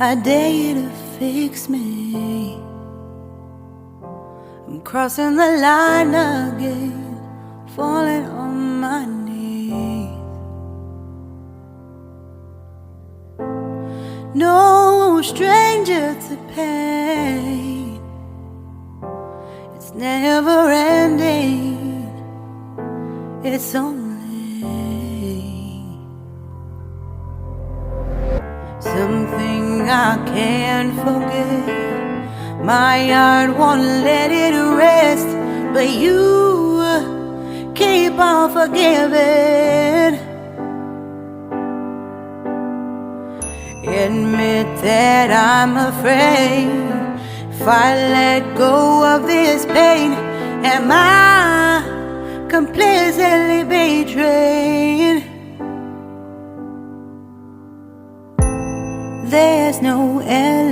I dare you to fix me. I'm crossing the line again, falling on my knees. No stranger to pain, it's never ending, it's only something I can't forget. My heart won't let it rest, but you keep on forgiving. Admit that I'm afraid. If I let go of this pain, am I completely betrayed? There's no end.